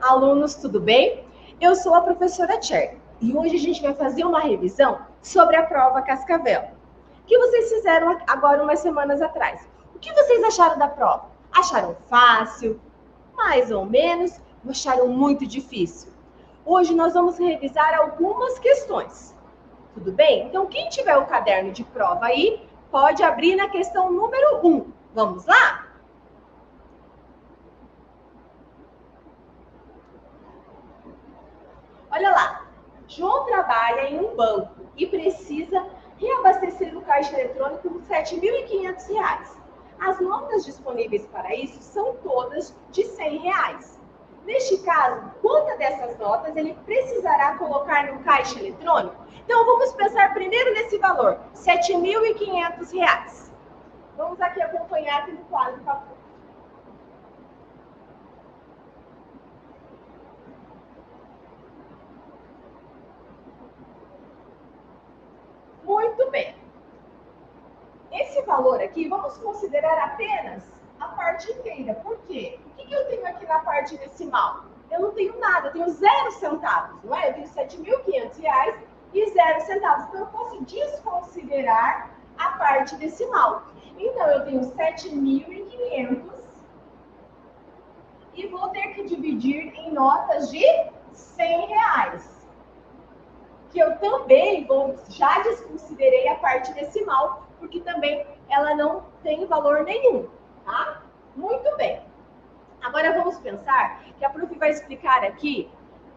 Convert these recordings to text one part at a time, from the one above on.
Alunos, tudo bem? Eu sou a professora Cher e hoje a gente vai fazer uma revisão sobre a prova Cascavel, que vocês fizeram agora umas semanas atrás. O que vocês acharam da prova? Acharam fácil? Mais ou menos? Ou acharam muito difícil? Hoje nós vamos revisar algumas questões, tudo bem? Então, quem tiver o caderno de prova aí, pode abrir na questão número 1. Vamos lá? Olha lá, João trabalha em um banco e precisa reabastecer o caixa eletrônico por R$ 7.500. As notas disponíveis para isso são todas de R$ 100. Neste caso, quantas dessas notas ele precisará colocar no caixa eletrônico? Então, vamos pensar primeiro nesse valor, R$ 7.500. Vamos aqui acompanhar aqui no quadro, por favor. Muito bem. Esse valor aqui, vamos considerar apenas a parte inteira. Por quê? O que eu tenho aqui na parte decimal? Eu não tenho nada, eu tenho 0 centavos, não é? Eu tenho R$ 7.500 e 0 centavos. Então, eu posso desconsiderar a parte decimal. Então, eu tenho 7.500 e vou ter que dividir em notas de R$ 100. Que eu também já desconsiderei a parte decimal, porque também ela não tem valor nenhum, tá? Muito bem. Agora vamos pensar que a prof vai explicar aqui,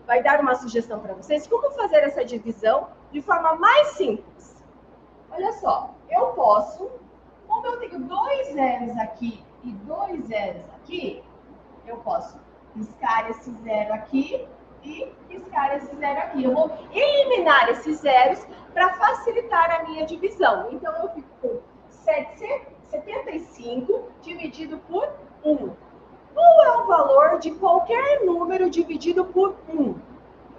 vai dar uma sugestão para vocês, como fazer essa divisão de forma mais simples. Olha só, eu posso, como eu tenho 2 zeros aqui e 2 zeros aqui, eu posso riscar esse zero aqui e riscar esse zero aqui. Eu vou eliminar esses zeros para facilitar a minha divisão. Então, eu fico com 75 dividido por 1. Qual é o valor de qualquer número dividido por 1?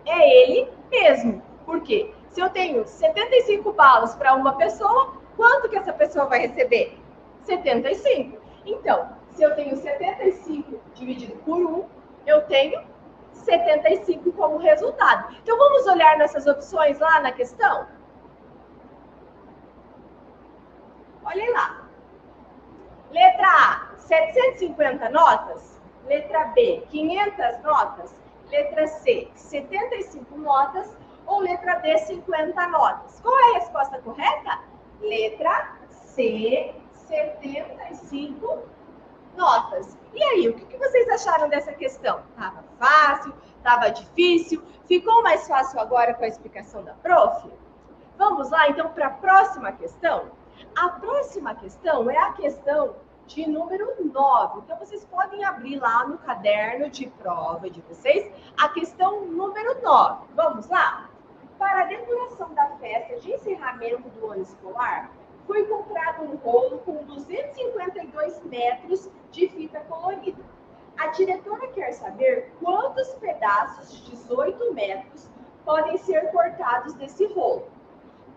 É ele mesmo. Por quê? Se eu tenho 75 balas para uma pessoa, quanto que essa pessoa vai receber? 75. Então, se eu tenho 75 dividido por 1, eu tenho 75 como resultado. Então, vamos olhar nessas opções lá na questão? Olhem lá. Letra A, 750 notas. Letra B, 500 notas. Letra C, 75 notas. Ou letra D, 50 notas. Qual é a resposta correta? Letra C, 75 notas. E aí, o que vocês acharam dessa questão? Tava fácil? Tava difícil? Ficou mais fácil agora com a explicação da prof? Vamos lá, então, para a próxima questão? A próxima questão é a questão de número 9. Então, vocês podem abrir lá no caderno de prova de vocês a questão número 9. Vamos lá? Para a decoração da festa de encerramento do ano escolar, foi comprado um rolo com 252 metros de fita colorida. A diretora quer saber quantos pedaços de 18 metros podem ser cortados desse rolo.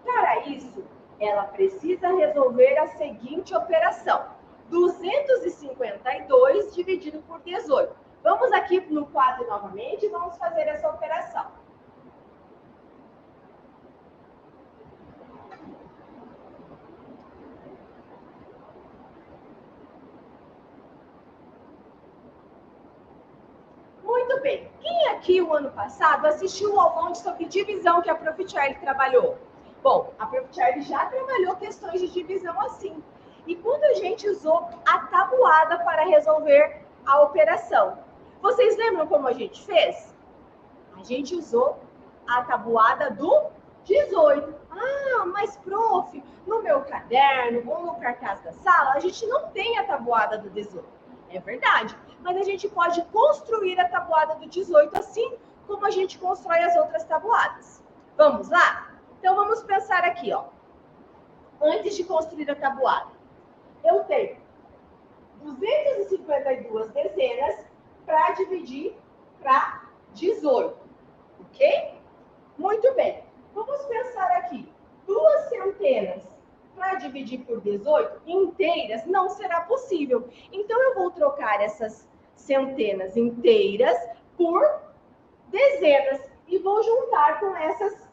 Para isso, ela precisa resolver a seguinte operação: 252 dividido por 18. Vamos aqui no quadro novamente e vamos fazer essa operação. Muito bem. Quem aqui o ano passado assistiu ao aulão sobre divisão que a prof. Charlie trabalhou? Bom, a prof. Charlie já trabalhou questões de divisão assim. E quando a gente usou a tabuada para resolver a operação, vocês lembram como a gente fez? A gente usou a tabuada do 18. Ah, mas prof, no meu caderno ou no cartaz da sala, a gente não tem a tabuada do 18. É verdade, mas a gente pode construir a tabuada do 18 assim como a gente constrói as outras tabuadas. Vamos lá? Então, vamos pensar aqui, ó. Antes de construir a tabuada, eu tenho 252 dezenas para dividir para 18, ok? Muito bem. Vamos pensar aqui. 2 centenas para dividir por 18 inteiras não será possível. Então, eu vou trocar essas centenas inteiras por dezenas. E vou juntar com essas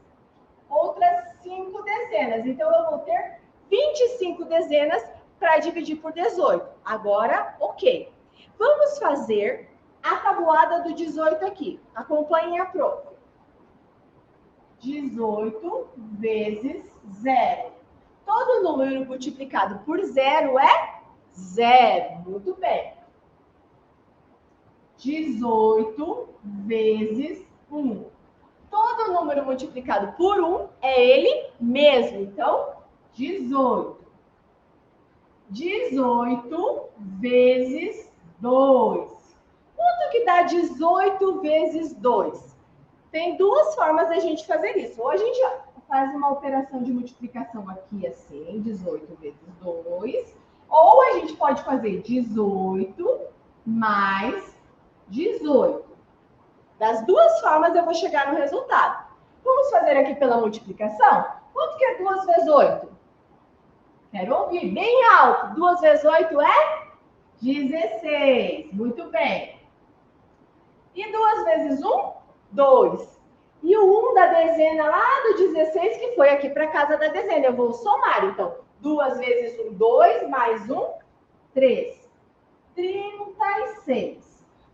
outras 5 dezenas. Então, eu vou ter 25 dezenas para dividir por 18. Agora, ok. Vamos fazer a tabuada do 18 aqui. Acompanhem a prof. 18 vezes 0. Todo número multiplicado por 0 é 0. Muito bem. 18 vezes 1. Todo número multiplicado por 1 é ele mesmo. Então, 18. 18 vezes 2. Quanto que dá 18 vezes 2? Tem duas formas da gente fazer isso. Ou a gente faz uma operação de multiplicação aqui assim, 18 vezes 2. Ou a gente pode fazer 18 mais 18. Das duas formas eu vou chegar no resultado. Vamos fazer aqui pela multiplicação? Quanto que é 2 vezes 8? Quero ouvir bem alto. 2 vezes 8 é 16. Muito bem. E 2 vezes 1? 2. E o 1 da dezena lá do 16, que foi aqui para casa da dezena. Eu vou somar, então. 2 vezes 1, 2, mais 1, 3. 36.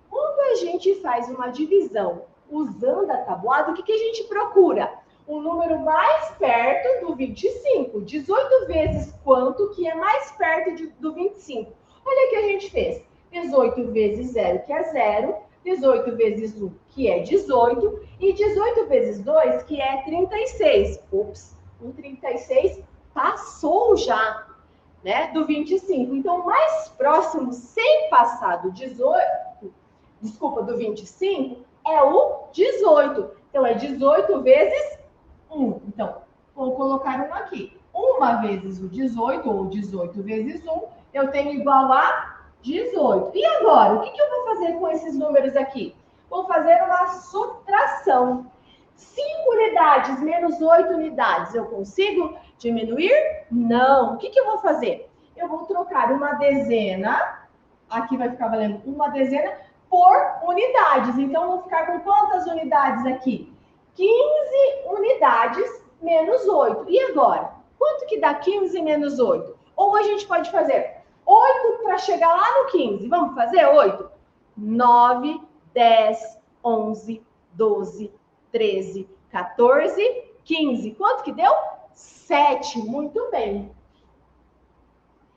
Quando a gente faz uma divisão usando a tabuada, o que a gente procura? O número mais perto do 25. 18 vezes quanto que é mais perto do 25? Olha o que a gente fez. 18 vezes 0, que é 0. 18 vezes 1, que é 18. E 18 vezes 2, que é 36. Ups, o 36 passou já, né, do 25. Então, o mais próximo, sem passar do 18, desculpa, do 25, é o 18. Então, é 18 vezes 1. Então, vou colocar 1 aqui. 1 vezes o 18, ou 18 vezes 1, eu tenho igual a 18. E agora, o que eu vou fazer com esses números aqui? Vou fazer uma subtração. 5 unidades menos 8 unidades, eu consigo diminuir? Não. O que eu vou fazer? Eu vou trocar uma dezena, aqui vai ficar valendo uma dezena, por unidades. Então, vou ficar com quantas unidades aqui? 15 unidades menos 8. E agora? Quanto que dá 15 menos 8? Ou a gente pode fazer 8 para chegar lá no 15. Vamos fazer 8? 9, 10, 11, 12, 13, 14, 15. Quanto que deu? 7. Muito bem.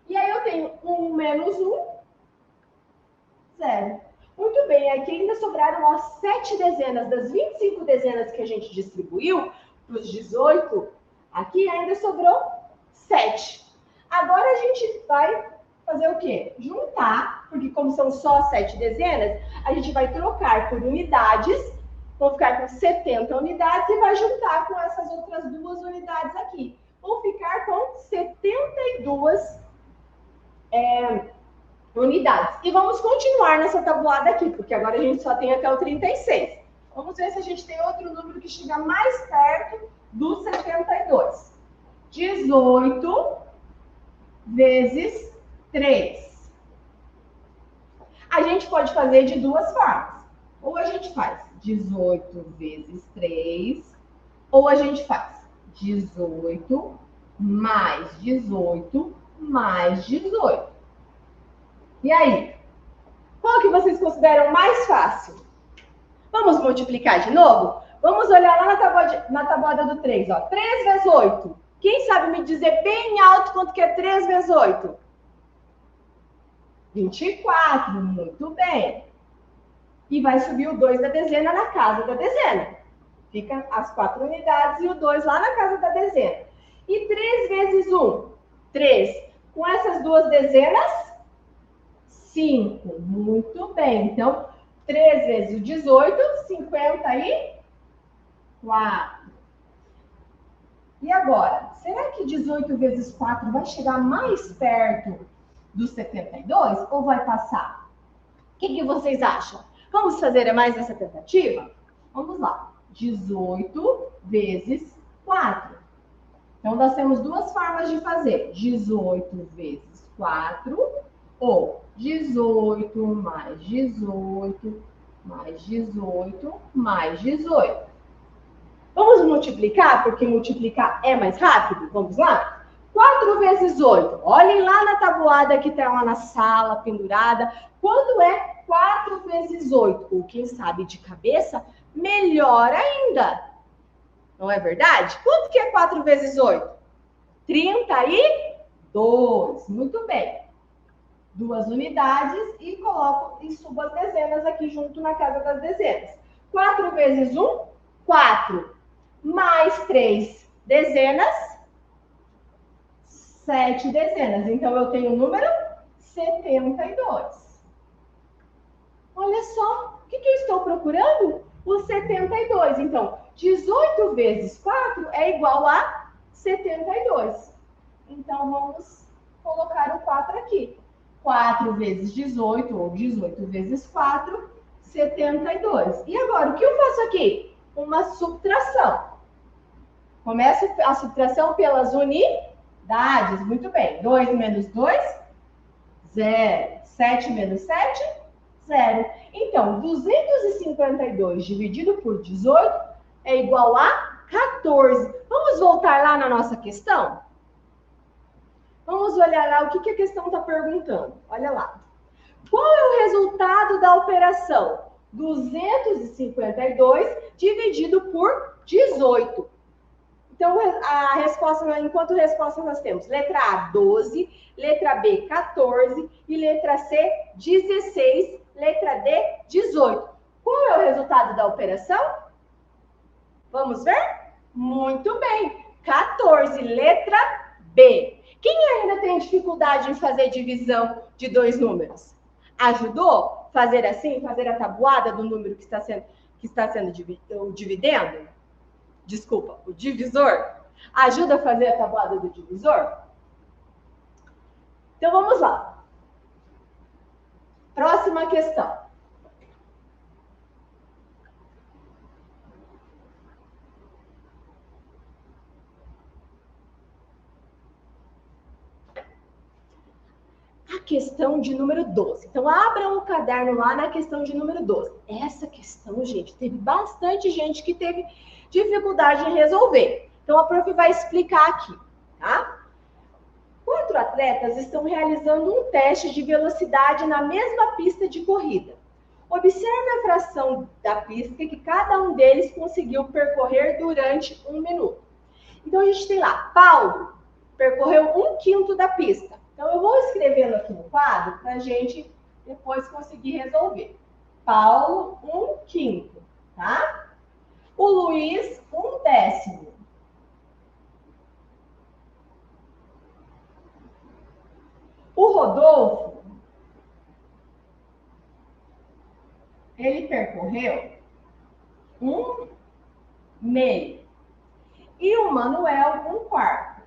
E aí eu tenho 1 menos 1, 0. Muito bem, aqui ainda sobraram as 7 dezenas. Das 25 dezenas que a gente distribuiu para os 18, aqui ainda sobrou 7. Agora a gente vai fazer o quê? Juntar, porque como são só 7 dezenas, a gente vai trocar por unidades, vou ficar com 70 unidades e vai juntar com essas outras duas unidades aqui. Vou ficar com 72 unidades. E vamos continuar nessa tabuada aqui, porque agora a gente só tem até o 36. Vamos ver se a gente tem outro número que chega mais perto do 72. 18 vezes 3. A gente pode fazer de duas formas. Ou a gente faz 18 vezes 3, ou a gente faz 18 mais 18 mais 18. E aí? Qual que vocês consideram mais fácil? Vamos multiplicar de novo? Vamos olhar lá na tabuada do 3. Ó. 3 vezes 8. Quem sabe me dizer bem alto quanto que é 3 vezes 8? 24. Muito bem. E vai subir o 2 da dezena na casa da dezena. Fica as 4 unidades e o 2 lá na casa da dezena. E 3 vezes 1? 3. Com essas duas dezenas? 5. Muito bem. Então, 3 vezes 18, 54. E agora, será que 18 vezes 4 vai chegar mais perto dos 72 ou vai passar? O que vocês acham? Vamos fazer mais essa tentativa? Vamos lá. 18 vezes 4. Então, nós temos duas formas de fazer. 18 vezes 4 ou 18 mais 18 mais 18, mais 18. Vamos multiplicar, porque multiplicar é mais rápido? Vamos lá? 4 vezes 8. Olhem lá na tabuada que está lá na sala, pendurada. Quando é 4 vezes 8? Ou quem sabe de cabeça, melhor ainda. Não é verdade? Quanto que é 4 vezes 8? 32. Muito bem. 2 unidades e coloco e subo as dezenas aqui junto na casa das dezenas. 4 vezes 1, 4. Mais 3 dezenas, 7 dezenas. Então, eu tenho o número 72. Olha só, o que eu estou procurando? O 72. Então, 18 vezes 4 é igual a 72. Então, vamos colocar o 4 aqui. 4 vezes 18, ou 18 vezes 4, 72. E agora, o que eu faço aqui? Uma subtração. Começo a subtração pelas unidades. Muito bem. 2 menos 2, 0. 7 menos 7, 0. Então, 252 dividido por 18 é igual a 14. Vamos voltar lá na nossa questão? Vamos olhar lá o que a questão está perguntando. Olha lá. Qual é o resultado da operação 252 dividido por 18? Então, a resposta, enquanto resposta nós temos letra A, 12, letra B, 14 e letra C, 16, letra D, 18. Qual é o resultado da operação? Vamos ver? Muito bem, 14, letra B. Quem ainda tem dificuldade em fazer divisão de dois números? Ajudou? Fazer assim, fazer a tabuada do número que está sendo o dividendo? Desculpa, o divisor? Ajuda a fazer a tabuada do divisor? Então, vamos lá. Próxima questão. A questão de número 12. Então, abram o caderno lá na questão de número 12. Essa questão, gente, teve bastante gente que teve dificuldade em resolver. Então, a prof vai explicar aqui, tá? 4 atletas estão realizando um teste de velocidade na mesma pista de corrida. Observe a fração da pista que cada um deles conseguiu percorrer durante 1 minuto. Então, a gente tem lá, Paulo percorreu 1/5 da pista. Então, eu vou escrevendo aqui no quadro para a gente depois conseguir resolver. Paulo, 1/5, tá? O Luiz, 1/10. O Rodolfo, ele percorreu 1/2. E o Manuel, 1/4.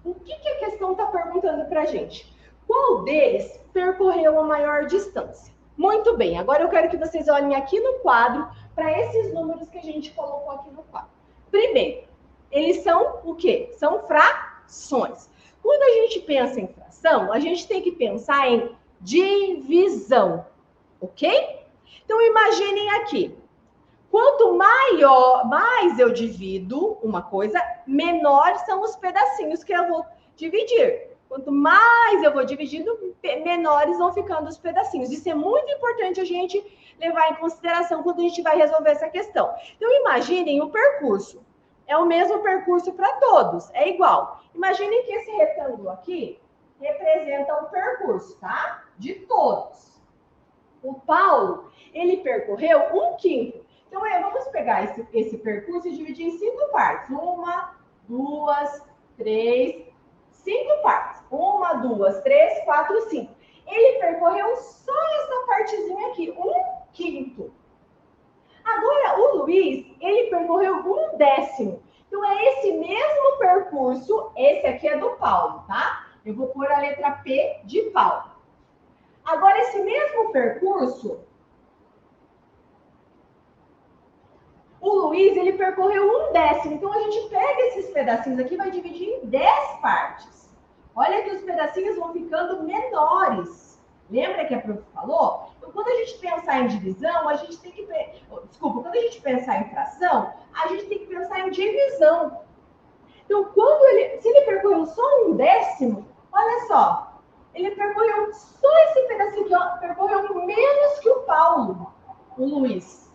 O que a questão está perguntando para a gente? Qual deles percorreu a maior distância? Muito bem, agora eu quero que vocês olhem aqui no quadro para esses números que a gente colocou aqui no quadro. Primeiro, eles são o quê? São frações. Quando a gente pensa em fração, a gente tem que pensar em divisão, ok? Então, imaginem aqui. Quanto mais eu divido uma coisa, menor são os pedacinhos que eu vou dividir. Quanto mais eu vou dividindo, menores vão ficando os pedacinhos. Isso é muito importante a gente levar em consideração quando a gente vai resolver essa questão. Então, imaginem o percurso. É o mesmo percurso para todos, é igual. Imaginem que esse retângulo aqui representa o percurso, tá? De todos. O Paulo, ele percorreu 1/5. Então, vamos pegar esse percurso e dividir em 5 partes. 1, 2, 3, 5 partes. 1, 2, 3, 4, 5. Ele percorreu só essa partezinha aqui, 1/5. Agora, o Luiz, ele percorreu 1/10. Então, é esse mesmo percurso, esse aqui é do Paulo, tá? Eu vou pôr a letra P de Paulo. Agora, esse mesmo percurso, o Luiz, ele percorreu 1/10. Então, a gente pega esses pedacinhos aqui e vai dividir em 10 partes. Olha que os pedacinhos vão ficando menores. Lembra que a prof falou? Então, quando a gente pensar em divisão, a gente tem que... Desculpa, quando a gente pensar em fração, a gente tem que pensar em divisão. Então, se ele percorreu só 1/10, olha só. Ele percorreu só esse pedacinho aqui, ó, percorreu menos que o Paulo, o Luiz.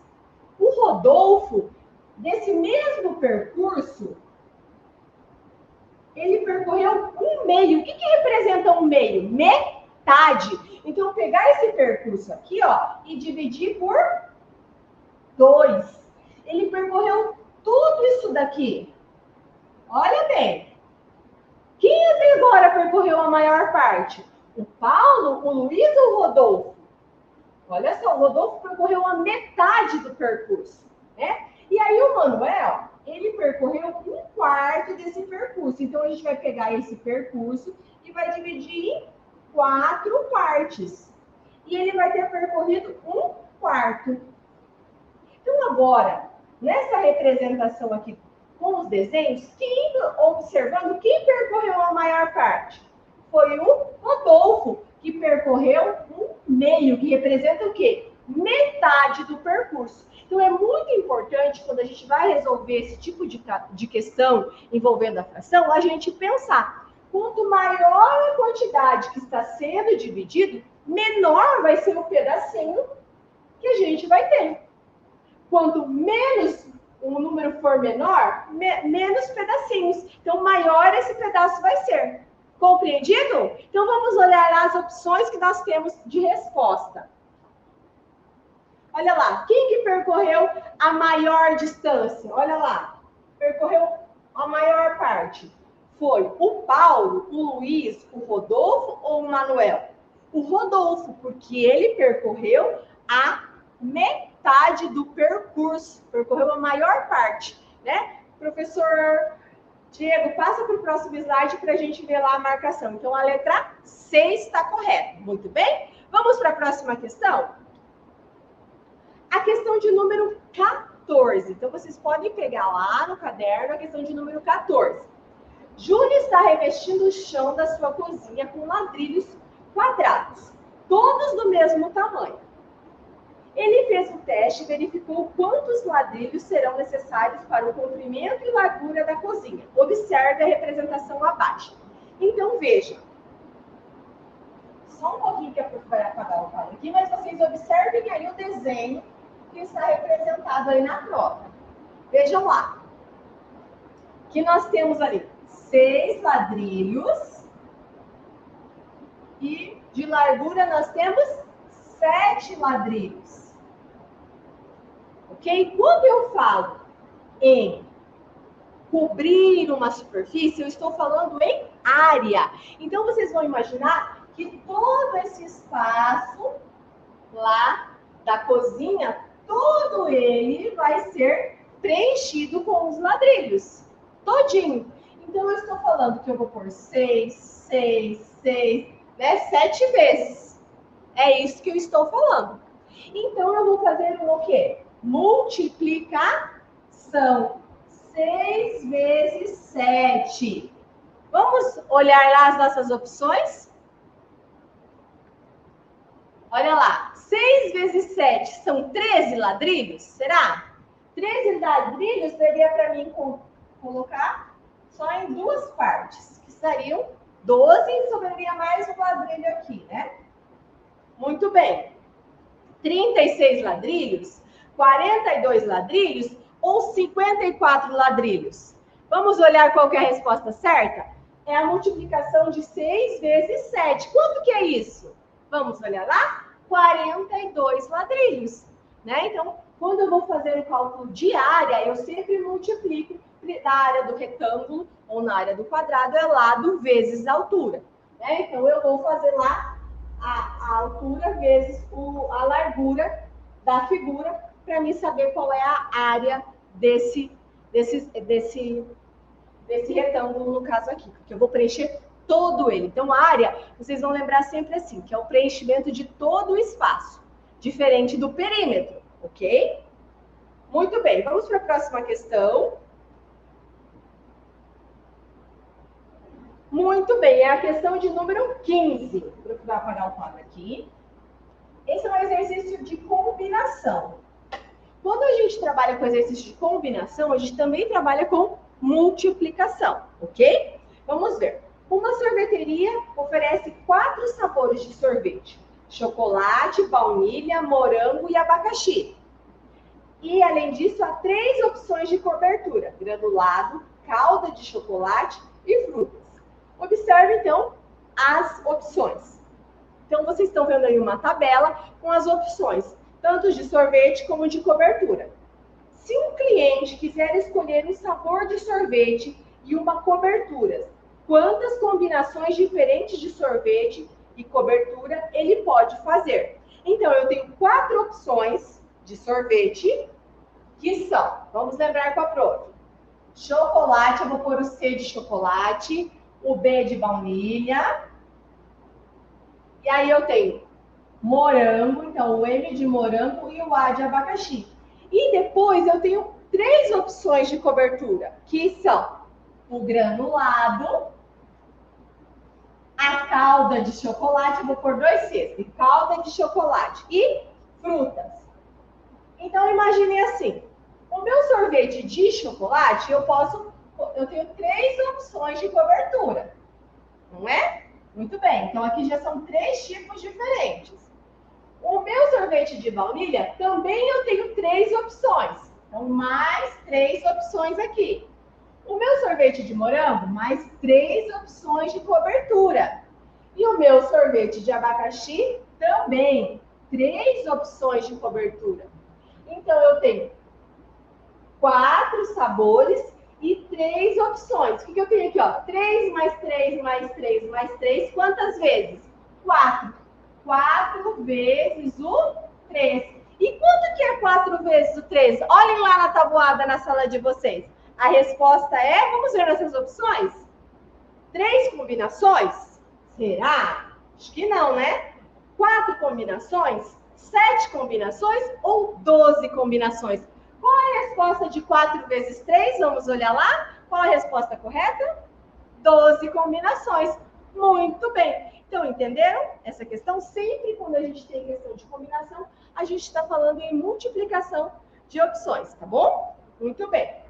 O Rodolfo, desse mesmo percurso, ele percorreu 1/2. O que representa 1/2? Metade. Então, pegar esse percurso aqui, ó, e dividir por 2. Ele percorreu tudo isso daqui. Olha bem. Quem até agora percorreu a maior parte? O Paulo, o Luiz ou o Rodolfo? Olha só, o Rodolfo percorreu a metade do percurso, né? E aí o Manuel, ele percorreu 1/4 desse percurso. Então, a gente vai pegar esse percurso e vai dividir em 4 partes. E ele vai ter percorrido 1/4. Então, agora, nessa representação aqui com os desenhos, observando quem percorreu a maior parte? Foi o Rodolfo, que percorreu 1/2, que representa o quê? Metade do percurso. Então, é muito importante, quando a gente vai resolver esse tipo de questão envolvendo a fração, a gente pensar, quanto maior a quantidade que está sendo dividido, menor vai ser o pedacinho que a gente vai ter. Quanto menos o número for menor, menos pedacinhos. Então, maior esse pedaço vai ser. Compreendido? Então, vamos olhar as opções que nós temos de resposta. Olha lá, quem que percorreu a maior distância? Olha lá, percorreu a maior parte. Foi o Paulo, o Luiz, o Rodolfo ou o Manuel? O Rodolfo, porque ele percorreu a metade do percurso, percorreu a maior parte, né? Professor Diego, passa para o próximo slide para a gente ver lá a marcação. Então, a letra C está correta. Muito bem? Vamos para a próxima questão? A questão de número 14. Então, vocês podem pegar lá no caderno a questão de número 14. Júlia está revestindo o chão da sua cozinha com ladrilhos quadrados, todos do mesmo tamanho. Ele fez um teste e verificou quantos ladrilhos serão necessários para o comprimento e largura da cozinha. Observe a representação abaixo. Então, veja. Só um pouquinho que a prof vai apagar o quadro aqui, mas vocês observem aí o desenho que está representado aí na prova. Vejam lá. Que nós temos ali 6 ladrilhos e de largura nós temos 7 ladrilhos. Ok? Quando eu falo em cobrir uma superfície, eu estou falando em área. Então, vocês vão imaginar que todo esse espaço lá da cozinha, todo ele vai ser preenchido com os ladrilhos. Todinho. Então, eu estou falando que eu vou pôr 6, 6, 6, né? 7 vezes. É isso que eu estou falando. Então, eu vou fazer o quê? Multiplicação. 6 vezes 7. Vamos olhar lá as nossas opções? Olha lá. 6 vezes 7 são 13 ladrilhos? Será? 13 ladrilhos daria para mim colocar só em 2 partes, que seriam 12 e sobraria mais um ladrilho aqui, né? Muito bem. 36 ladrilhos, 42 ladrilhos ou 54 ladrilhos? Vamos olhar qual que é a resposta certa? É a multiplicação de 6 vezes 7. Quanto que é isso? Vamos olhar lá? 42 ladrilhos, né? Então, quando eu vou fazer o cálculo de área, eu sempre multiplico na área do retângulo ou na área do quadrado, é lado vezes a altura, né? Então, eu vou fazer lá a altura vezes a largura da figura para mim saber qual é a área desse retângulo, no caso aqui, porque eu vou preencher todo ele. Então, a área, vocês vão lembrar sempre assim, que é o preenchimento de todo o espaço, diferente do perímetro, ok? Muito bem, vamos para a próxima questão. Muito bem, é a questão de número 15. Vou procurar apagar o quadro aqui. Esse é um exercício de combinação. Quando a gente trabalha com exercício de combinação, a gente também trabalha com multiplicação, ok? Vamos ver. Uma sorveteria oferece 4 sabores de sorvete: chocolate, baunilha, morango e abacaxi. E, além disso, há 3 opções de cobertura: granulado, calda de chocolate e frutas. Observe, então, as opções. Então, vocês estão vendo aí uma tabela com as opções, tanto de sorvete como de cobertura. Se um cliente quiser escolher um sabor de sorvete e uma cobertura, quantas combinações diferentes de sorvete e cobertura ele pode fazer? Então, eu tenho 4 opções de sorvete, que são, vamos lembrar com a prof. Chocolate, eu vou pôr o C de chocolate, o B de baunilha. E aí eu tenho morango, então o M de morango e o A de abacaxi. E depois eu tenho 3 opções de cobertura, que são o granulado, a calda de chocolate, eu vou pôr 2 Cs, de calda de chocolate e frutas. Então imagine assim, o meu sorvete de chocolate, eu tenho 3 opções de cobertura, não é? Muito bem, então aqui já são 3 tipos diferentes. O meu sorvete de baunilha, também eu tenho 3 opções. Então, mais 3 opções aqui. O meu sorvete de morango, mais 3 opções de cobertura. E o meu sorvete de abacaxi, também 3 opções de cobertura. Então, eu tenho 4 sabores e 3 opções. O que eu tenho aqui? Ó? 3 mais 3 mais 3 mais 3, quantas vezes? 4. 4 vezes o 3. E quanto que é 4 vezes o 3? Olhem lá na tabuada na sala de vocês. A resposta é, vamos ver essas opções? 3 combinações? Será? Acho que não, né? 4 combinações? 7 combinações ou 12 combinações? Qual é a resposta de 4 vezes 3? Vamos olhar lá. Qual a resposta correta? 12 combinações. Muito bem. Então, entenderam essa questão? Sempre quando a gente tem questão de combinação, a gente está falando em multiplicação de opções, tá bom? Muito bem.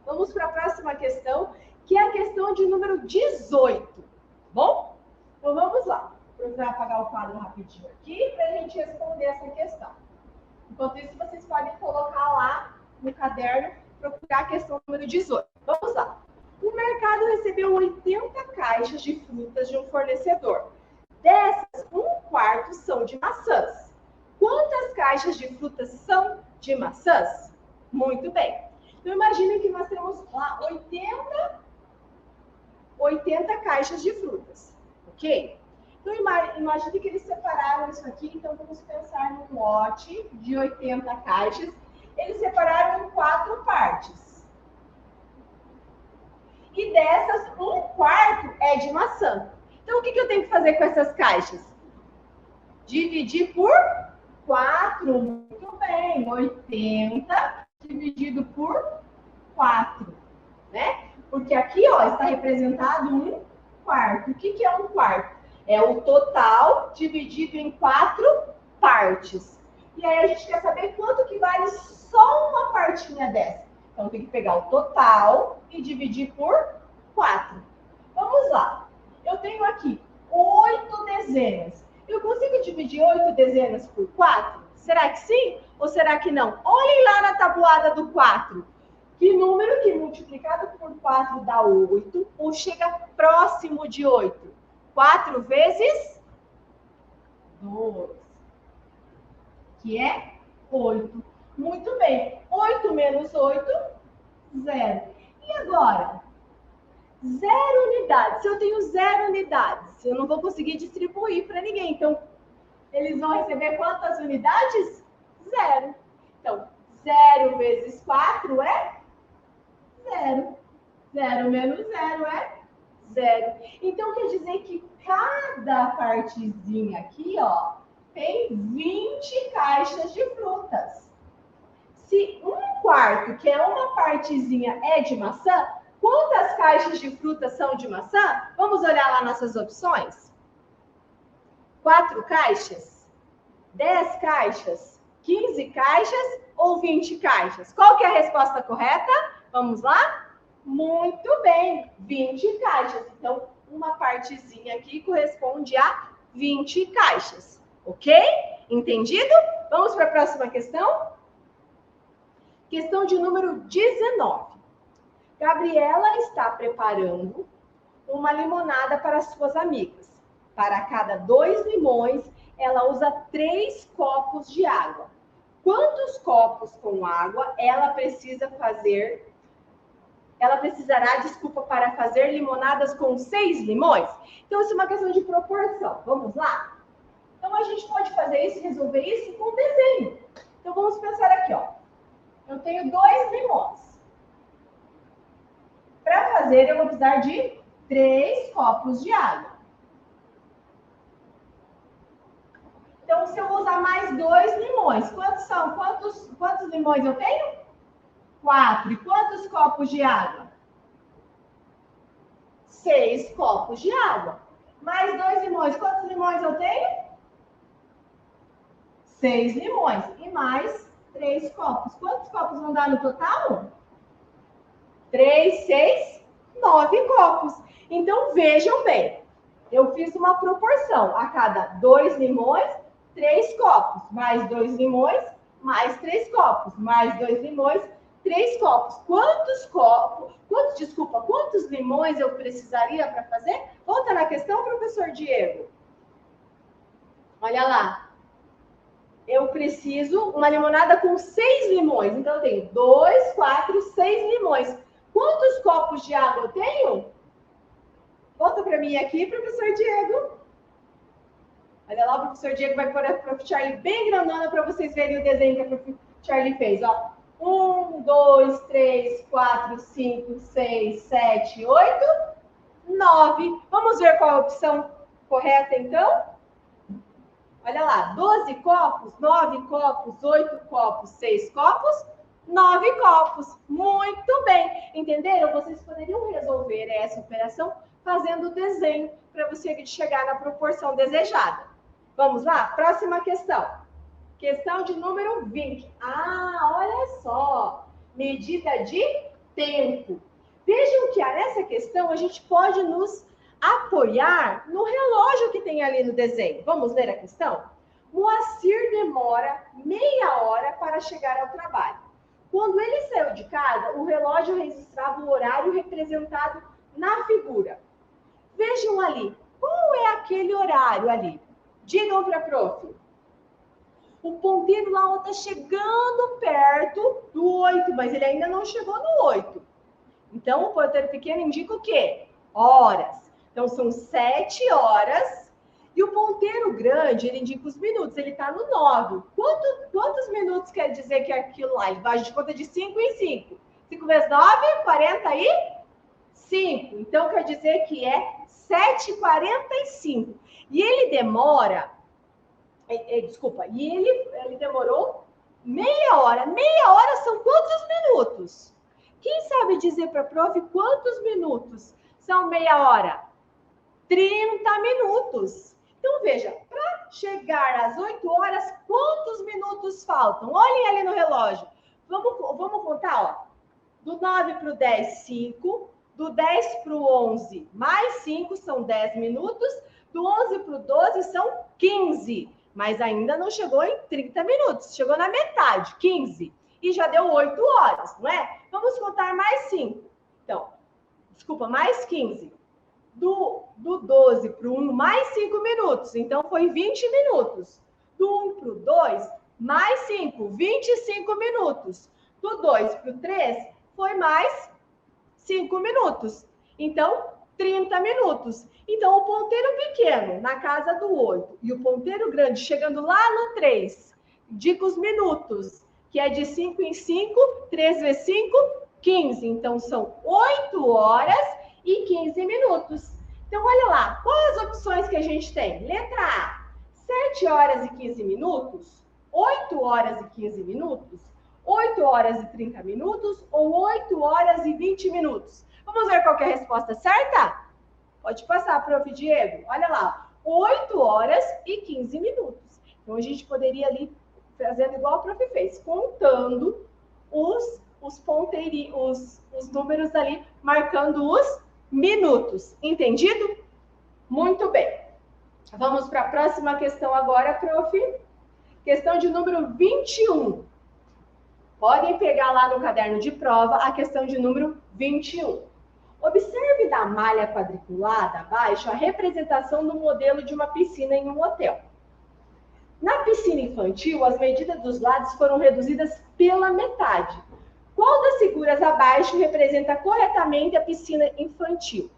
Vamos para a próxima questão, que é a questão de número 18, tá bom? Então, vamos lá. Vou procurar apagar o quadro rapidinho aqui para a gente responder essa questão. Enquanto isso, vocês podem colocar lá no caderno, procurar a questão número 18. Vamos lá. O mercado recebeu 80 caixas de frutas de um fornecedor. Dessas, 1/4 são de maçãs. Quantas caixas de frutas são de maçãs? Muito bem. Então, imaginem que nós temos lá 80 caixas de frutas, ok? Então, imagine que eles separaram isso aqui. Então, vamos pensar num lote de 80 caixas. Eles separaram em 4 partes. E dessas, 1/4 é de maçã. Então, o que eu tenho que fazer com essas caixas? Dividir por 4. Muito bem. 80 dividido por 4. Né? Porque aqui, ó, está representado 1/4. O que é 1/4? É o total dividido em 4 partes. E aí a gente quer saber quanto que vale só uma partinha dessa. Então tem que pegar o total e dividir por 4. Vamos lá. Eu tenho aqui 8 dezenas. Eu consigo dividir 8 dezenas por 4? Será que sim? Ou será que não? Olhem lá na tabuada do 4. Que número que multiplicado por 4 dá 8 ou chega próximo de 8? 4 vezes 2, que é 8. Muito bem. 8 menos 8, 0. E agora? 0 unidades. Se eu tenho 0 unidades, eu não vou conseguir distribuir para ninguém. Então, eles vão receber quantas unidades? 0. Então, 0 vezes 4 é 0. 0 menos 0 é 0. Então, quer dizer que cada partezinha aqui, ó, tem 20 caixas de frutas. Se 1/4, que é uma partezinha, é de maçã, Quantas caixas de fruta são de maçã? Vamos olhar lá nossas opções. 4 caixas? 10 caixas? 15 caixas ou 20 caixas? Qual que é a resposta correta? Vamos lá? Muito bem, 20 caixas. Então, uma partezinha aqui corresponde a 20 caixas. Ok? Entendido? Vamos para a próxima questão? Questão de número 19. Gabriela está preparando uma limonada para suas amigas. Para cada 2 limões, ela usa 3 copos de água. Quantos copos com água ela precisará, para fazer limonadas com 6 limões? Então, isso é uma questão de proporção. Vamos lá? Então, a gente pode fazer isso, resolver isso com desenho. Então, vamos pensar aqui, ó. Eu tenho 2 limões. Para fazer, eu vou precisar de 3 copos de água. Então, se eu usar mais 2 limões, quantos são? Quantos limões eu tenho? 4. E quantos copos de água? 6 copos de água. Mais 2 limões. Quantos limões eu tenho? 6 limões. E mais 3 copos. Quantos copos vão dar no total? 3, 6, 9 copos. Então, vejam bem. Eu fiz uma proporção. A cada 2 limões, 3 copos. Mais 2 limões, mais 3 copos. Mais 2 limões, 3 copos. Quantos limões eu precisaria para fazer? Volta na questão, professor Diego. Olha lá. Eu preciso uma limonada com 6 limões. Então, eu tenho 2, 4, 6 limões. Quantos copos de água eu tenho? Volta para mim aqui, professor Diego. Olha lá, o professor Diego vai pôr a Prof. Charlie bem grandona para vocês verem o desenho que a Prof. Charlie fez. Ó. 1, 2, 3, 4, 5, 6, 7, 8, 9. Vamos ver qual a opção correta, então? Olha lá, 12 copos, 9 copos, 8 copos, 6 copos, 9 copos. Muito bem. Entenderam? Vocês poderiam resolver essa operação fazendo o desenho para você chegar na proporção desejada. Vamos lá? Próxima questão. Questão de número 20. Ah, olha só. Medida de tempo. Vejam que nessa questão a gente pode nos apoiar no relógio que tem ali no desenho. Vamos ler a questão? Moacir demora meia hora para chegar ao trabalho. Quando ele saiu de casa, o relógio registrava o horário representado na figura. Vejam ali, qual é aquele horário ali? Digam para a prof. O ponteiro lá está chegando perto do 8, mas ele ainda não chegou no 8. Então, o ponteiro pequeno indica o quê? Horas. Então, são 7 horas. E o ponteiro grande, ele indica os minutos. Ele está no 9. Quantos minutos quer dizer que é aquilo lá? A gente conta de 5 em 5. 5 vezes 9, 45. Então, quer dizer que é 7h45. E ele demora... ele demorou meia hora. Meia hora são quantos minutos? Quem sabe dizer para a prof quantos minutos são meia hora? 30 minutos. Então, veja, para chegar às 8 horas, quantos minutos faltam? Olhem ali no relógio. Vamos contar, ó. Do 9 para o 10, 5. Do 10 para o 11, mais 5, são 10 minutos. Do 11 para o 12, são 15. Mas ainda não chegou em 30 minutos. Chegou na metade, 15. E já deu 8 horas, não é? Vamos contar mais 5. Então, mais 15. Do 12 para o 1, mais 5 minutos. Então, foi 20 minutos. Do 1 para o 2, mais 5, 25 minutos. Do 2 para o 3, foi mais 5 minutos. Então, 30 minutos. Então, o ponteiro pequeno na casa do 8 e o ponteiro grande chegando lá no 3, indica os minutos, que é de 5 em 5, 3 vezes 5, 15. Então, são 8 horas e 15 minutos. Então, olha lá, quais as opções que a gente tem? Letra A, 7 horas e 15 minutos, 8 horas e 15 minutos, 8 horas e 30 minutos ou 8 horas e 20 minutos? Vamos ver qual que é a resposta certa? Pode passar, prof. Diego. Olha lá, 8 horas e 15 minutos. Então, a gente poderia ali, fazendo igual o prof. fez, contando os números ali, marcando os minutos. Entendido? Muito bem. Vamos para a próxima questão agora, prof. Questão de número 21. Podem pegar lá no caderno de prova a questão de número 21. Observe da malha quadriculada abaixo a representação do modelo de uma piscina em um hotel. Na piscina infantil, as medidas dos lados foram reduzidas pela metade. Qual das figuras abaixo representa corretamente a piscina infantil?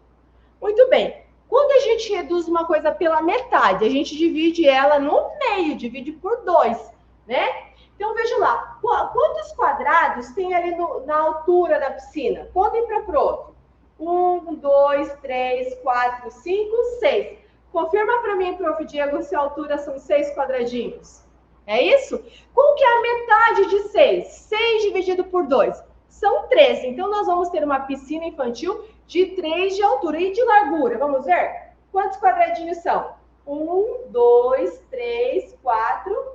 Muito bem. Quando a gente reduz uma coisa pela metade, a gente divide ela no meio, divide por 2, né? Então, veja lá, quantos quadrados tem ali na altura da piscina? Contem para prof. 1, 2, 3, 4, 5, 6. Confirma para mim, prof. Diego, se a altura são 6 quadradinhos. É isso? Qual que é a metade de 6? 6 dividido por 2. São 3. Então, nós vamos ter uma piscina infantil de 3 de altura. E de largura? Vamos ver? Quantos quadradinhos são? 1, 2, 3, 4,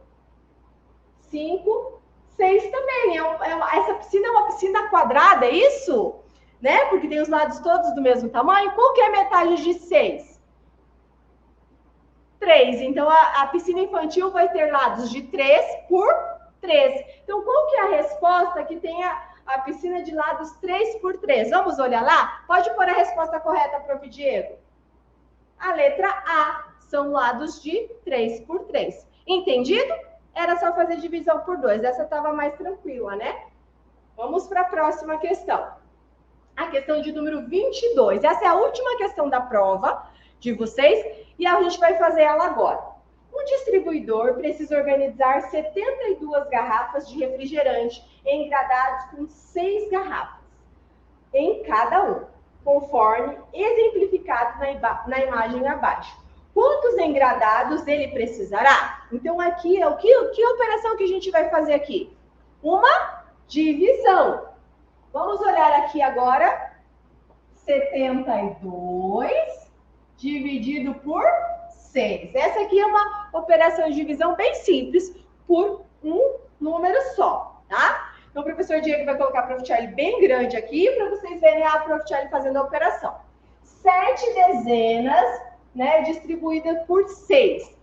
5, 6 também. Essa piscina é uma piscina quadrada, é isso? Né? Porque tem os lados todos do mesmo tamanho. Qual que é a metade de 6? 3. Então, a piscina infantil vai ter lados de 3 por 3. Então, qual que é a resposta que tem a piscina de lados 3 por 3? Vamos olhar lá? Pode pôr a resposta correta, prof. Diego. A letra A. São lados de 3 por 3. Entendido? Era só fazer divisão por 2. Essa estava mais tranquila, né? Vamos para a próxima questão. A questão de número 22. Essa é a última questão da prova de vocês e a gente vai fazer ela agora. Um distribuidor precisa organizar 72 garrafas de refrigerante engradados com 6 garrafas em cada um, conforme exemplificado na imagem abaixo. Quantos engradados ele precisará? Então, aqui, que operação que a gente vai fazer aqui? Uma divisão. Vamos olhar aqui agora. 72 dividido por 6. Essa aqui é uma operação de divisão bem simples por um número só, tá? Então, o professor Diego vai colocar a Prof. Charlie bem grande aqui para vocês verem a Prof. Charlie fazendo a operação. 7 dezenas, né, distribuída por 6.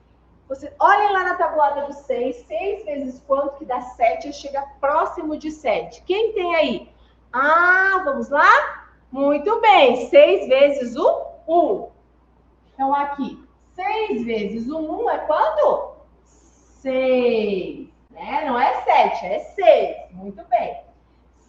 Vocês olhem lá na tabuada do 6. 6 vezes quanto que dá 7? Chega próximo de 7. Quem tem aí? Ah, vamos lá? Muito bem. 6 vezes o 1. Então, aqui, 6 vezes o 1 é quanto? 6. Né? Não é 7, é 6. Muito bem.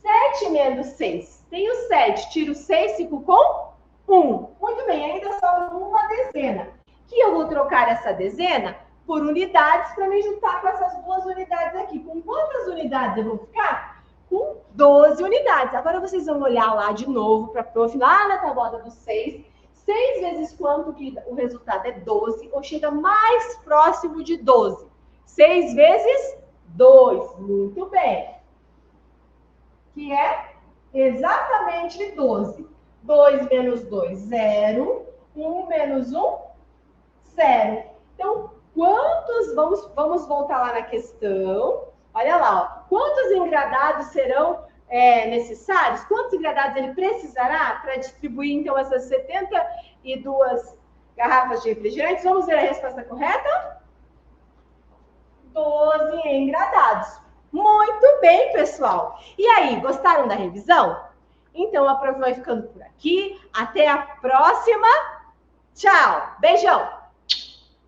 7 menos 6. Tenho 7. Tiro 6, fico com 1. Muito bem, ainda sobra uma dezena. Que eu vou trocar essa dezena por unidades para me juntar com essas duas unidades aqui. Com quantas unidades eu vou ficar? Com 12 unidades. Agora vocês vão olhar lá de novo para a prof, lá na tabuada do 6. 6 vezes quanto que o resultado é 12, ou chega mais próximo de 12? 6 vezes 2. Muito bem. Que é exatamente 12. 2 menos 2, 0. 1 menos 1, 0. Então, quantos... Vamos voltar lá na questão. Olha lá, ó. Quantos engradados serão necessários? Quantos engradados ele precisará para distribuir, então, essas 72 garrafas de refrigerantes? Vamos ver a resposta correta? 12 engradados. Muito bem, pessoal. E aí, gostaram da revisão? Então, a prova vai ficando por aqui. Até a próxima. Tchau. Beijão.